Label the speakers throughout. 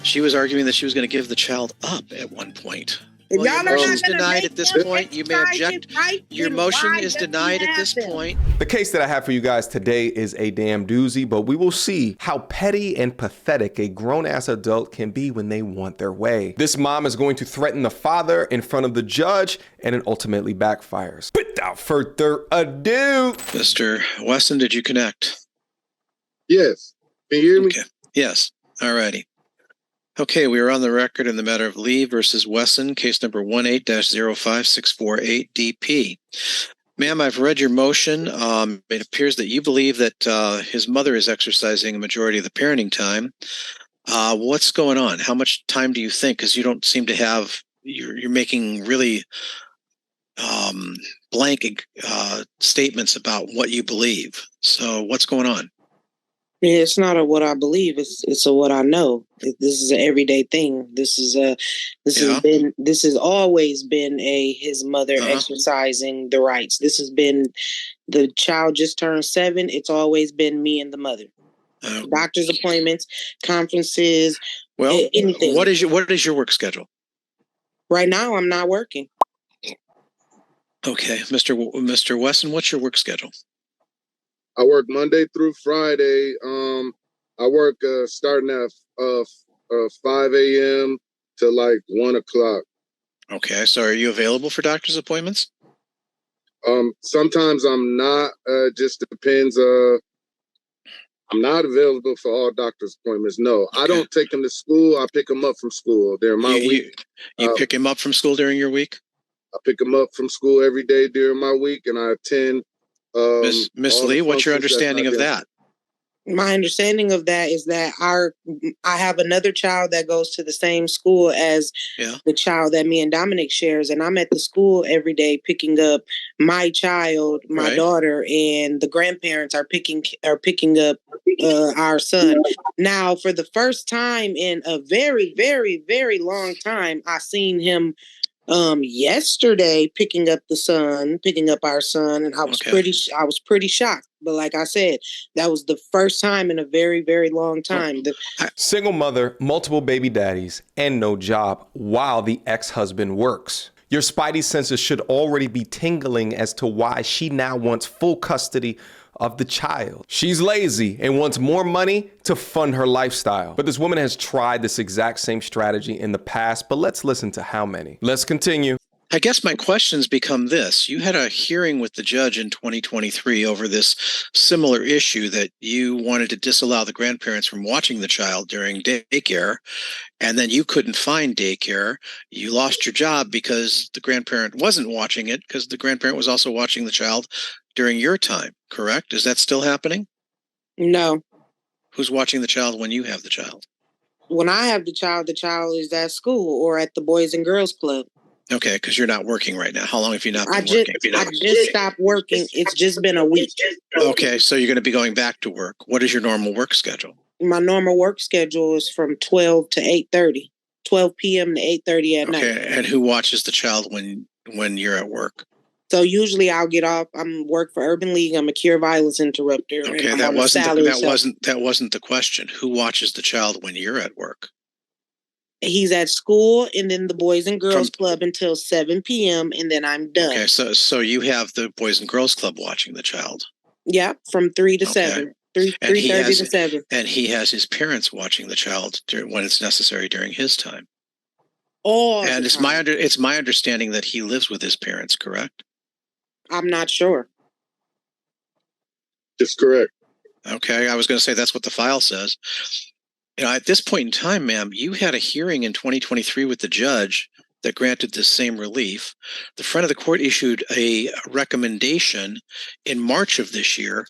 Speaker 1: She was arguing that she was going to give the child up at one point.
Speaker 2: If
Speaker 1: Well,
Speaker 2: y'all
Speaker 1: your
Speaker 2: are not
Speaker 1: motion's
Speaker 2: gonna
Speaker 1: denied
Speaker 2: make
Speaker 1: at this
Speaker 2: them
Speaker 1: point. You may
Speaker 2: exercise
Speaker 1: object.
Speaker 2: his right,
Speaker 1: Your
Speaker 2: then
Speaker 1: motion
Speaker 2: why
Speaker 1: is
Speaker 2: does he
Speaker 1: denied at
Speaker 2: have
Speaker 1: this
Speaker 2: them?
Speaker 1: point.
Speaker 3: The case that I have for you guys today is a damn doozy, but we will see how petty and pathetic a grown-ass adult can be when they want their way. This mom is going to threaten the father in front of the judge, and it ultimately backfires. Without further ado,
Speaker 1: Mr. Wesson, did you connect?
Speaker 4: Yes. Can you hear me?
Speaker 1: Okay. Yes. All righty. Okay, we are on the record in the matter of Lee versus Wesson, case number 18-05648DP. Ma'am, I've read your motion. It appears that you believe that his mother is exercising a majority of the parenting time. What's going on? How much time do you think? Because you don't seem to have, you're making really blank statements about what you believe. So what's going on?
Speaker 2: Yeah, it's not a what I believe. It's a what I know. This is an everyday thing. This has always been his mother exercising the rights. This has been the child just turned 7. It's always been me and the mother. Doctor's appointments, conferences.
Speaker 1: Well,
Speaker 2: anything.
Speaker 1: What is your work schedule?
Speaker 2: Right now, I'm not working.
Speaker 1: Okay, Mr. Wesson, what's your work schedule?
Speaker 4: I work Monday through Friday. I work starting at 5 a.m. to like 1 o'clock.
Speaker 1: Okay, so are you available for doctor's appointments?
Speaker 4: Sometimes I'm not. Just depends. I'm not available for all doctor's appointments. No, okay. I don't take them to school. I pick them up from school during my week.
Speaker 1: You pick him up from school during your week?
Speaker 4: I pick them up from school every day during my week, and I attend.
Speaker 1: Miss Lee, what's your understanding of that?
Speaker 2: My understanding of that is that I have another child that goes to the same school as the child that me and Dominic shares, and I'm at the school every day picking up my child, my daughter, and the grandparents are picking up our son. Now, for the first time in a very, very, very long time, I seen him yesterday picking up our son, and I was pretty shocked. But like I said, that was the first time in a very, very long time.
Speaker 3: Single mother, multiple baby daddies, and no job while the ex-husband works. Your spidey senses should already be tingling as to why she now wants full custody of the child. She's lazy and wants more money to fund her lifestyle. But this woman has tried this exact same strategy in the past, but let's listen to how many. Let's continue.
Speaker 1: I guess my questions become this. You had a hearing with the judge in 2023 over this similar issue that you wanted to disallow the grandparents from watching the child during daycare, and then you couldn't find daycare. You lost your job because the grandparent wasn't watching it, because the grandparent was also watching the child during your time, correct? Is that still happening?
Speaker 2: No.
Speaker 1: Who's watching the child when you have the child?
Speaker 2: When I have the child is at school or at the Boys and Girls Club.
Speaker 1: Okay, because you're not working right now. How long have you not been
Speaker 2: working? I just stopped working. It's just been a week.
Speaker 1: Okay, so you're going to be going back to work. What is your normal work schedule?
Speaker 2: My normal work schedule is from 12 to 8:30, 12 p.m. to 8:30 at night.
Speaker 1: Okay, and who watches the child when you're at work?
Speaker 2: So usually I'll get off. I'm work for Urban League. I'm a cure violence interrupter.
Speaker 1: Okay, that wasn't the question. Who watches the child when you're at work?
Speaker 2: He's at school and then the Boys and Girls Club until 7 p.m. and then I'm done.
Speaker 1: Okay, so you have the Boys and Girls Club watching the child.
Speaker 2: Yeah, from 3 to 7. 3:30 to 7.
Speaker 1: And he has his parents watching the child when it's necessary during his time.
Speaker 2: And
Speaker 1: it's my understanding that he lives with his parents, correct?
Speaker 2: I'm not sure.
Speaker 4: That's correct.
Speaker 1: Okay, I was going to say that's what the file says. You know, at this point in time, ma'am, you had a hearing in 2023 with the judge that granted this same relief. The front of the court issued a recommendation in March of this year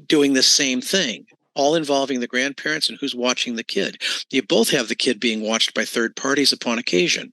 Speaker 1: doing the same thing, all involving the grandparents and who's watching the kid. You both have the kid being watched by third parties upon occasion.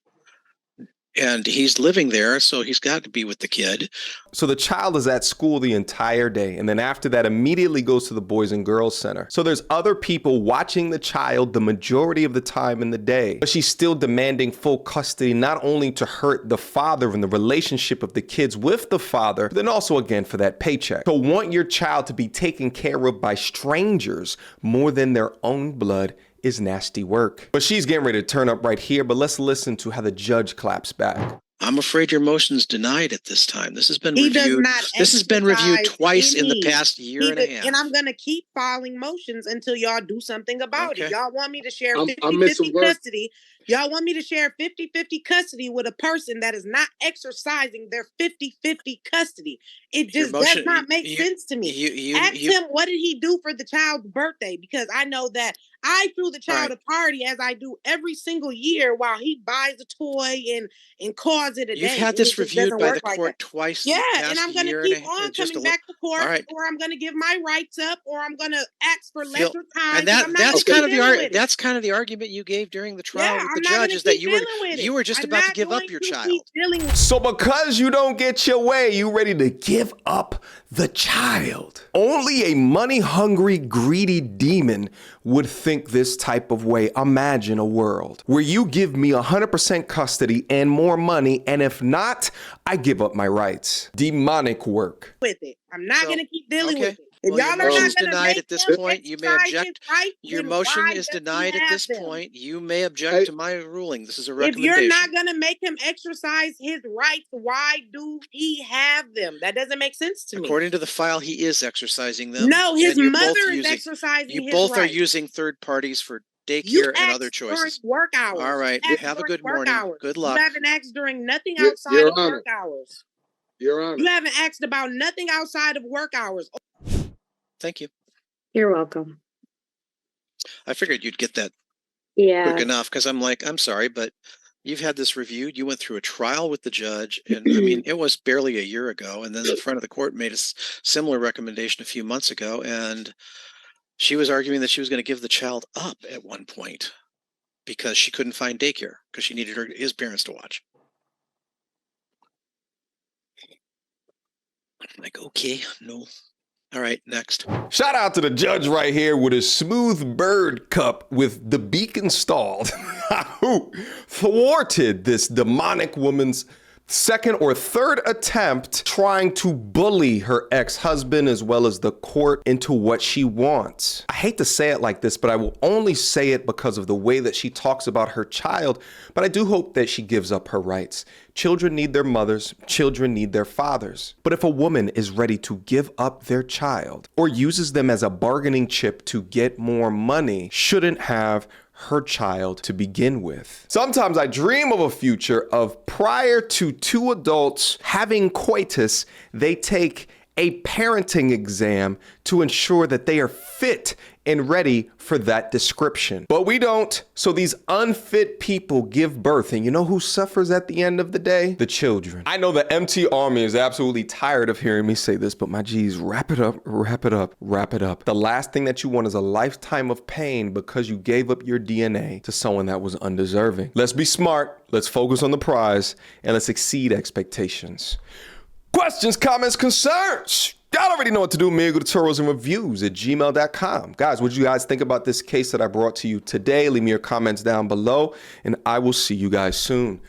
Speaker 1: And he's living there, so he's got to be with the kid.
Speaker 3: So the child is at school the entire day, and then after that immediately goes to the Boys and Girls Center. So there's other people watching the child the majority of the time in the day. But she's still demanding full custody, not only to hurt the father and the relationship of the kids with the father, but then also again for that paycheck. So want your child to be taken care of by strangers more than their own blood is nasty work. But she's getting ready to turn up right here, but let's listen to how the judge claps back.
Speaker 1: I'm afraid your motion's denied at this time. This has been
Speaker 2: He
Speaker 1: reviewed.
Speaker 2: does not
Speaker 1: This has been reviewed
Speaker 2: exercise
Speaker 1: twice in the
Speaker 2: any.
Speaker 1: past year and a half.
Speaker 2: And I'm going to keep filing motions until y'all do something about it. Y'all want me to share 50-50 custody. Y'all want me to share 50-50 custody with a person that is not exercising their 50-50 custody. It just does not make sense to me. Ask him, what did he do for the child's birthday? Because I know that I threw the child a party, as I do every single year, while he buys a toy and calls it a day.
Speaker 1: You've had this reviewed by the court twice.
Speaker 2: Yeah, and I'm going to keep on coming back to court, or I'm going to give my rights up, or I'm going to ask for lesser time.
Speaker 1: And that's kind of the argument you gave during the trial with the judge, is that you were just about to give up your child.
Speaker 3: So because you don't get your way, you ready to give up the child. Only a money-hungry, greedy demon would think this type of way. Imagine a world where you give me 100% custody and more money, and if not, I give up my rights. Demonic work.
Speaker 2: With it. I'm not going to keep dealing with it.
Speaker 1: Well, your motion is denied at this point. You may object. Your motion is denied at this point. You may object to my ruling. This is a recommendation.
Speaker 2: If you're not going to make him exercise his rights, why do he have them? That doesn't make sense to me.
Speaker 1: According to the file, he is exercising them.
Speaker 2: No, his mother is exercising his rights.
Speaker 1: You both are using third parties for daycare and other choices.
Speaker 2: Work hours.
Speaker 1: All right. Have a good morning. Good luck.
Speaker 2: You haven't asked during nothing outside of work hours.
Speaker 4: Your Honor.
Speaker 2: You haven't asked about nothing outside of work hours.
Speaker 1: Thank you.
Speaker 5: You're welcome.
Speaker 1: I figured you'd get that
Speaker 5: quick
Speaker 1: enough, because I'm sorry, but you've had this reviewed. You went through a trial with the judge, and I mean, it was barely a year ago. And then the front of the court made a similar recommendation a few months ago, and she was arguing that she was going to give the child up at one point because she couldn't find daycare because she needed his parents to watch. I'm like, okay, no. All right, next.
Speaker 3: Shout out to the judge right here with a smooth bird cup with the beak installed, who thwarted this demonic woman's second or third attempt trying to bully her ex-husband as well as the court into what she wants. I hate to say it like this, but I will only say it because of the way that she talks about her child, but I do hope that she gives up her rights. Children need their mothers, children need their fathers. But if a woman is ready to give up their child or uses them as a bargaining chip to get more money, shouldn't have her child to begin with. Sometimes I dream of a future of prior to two adults having coitus, they take a parenting exam to ensure that they are fit and ready for that description. But we don't. So these unfit people give birth. And you know who suffers at the end of the day? The children. I know the MT Army is absolutely tired of hearing me say this, but my G's, wrap it up, wrap it up, wrap it up. The last thing that you want is a lifetime of pain because you gave up your DNA to someone that was undeserving. Let's be smart. Let's focus on the prize and let's exceed expectations. Questions, comments, concerns? Y'all already know what to do. Mediocre tutorials and reviews at gmail.com. Guys, what do you guys think about this case that I brought to you today? Leave me your comments down below, and I will see you guys soon.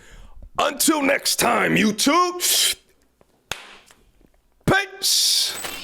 Speaker 3: Until next time, YouTube. Peace.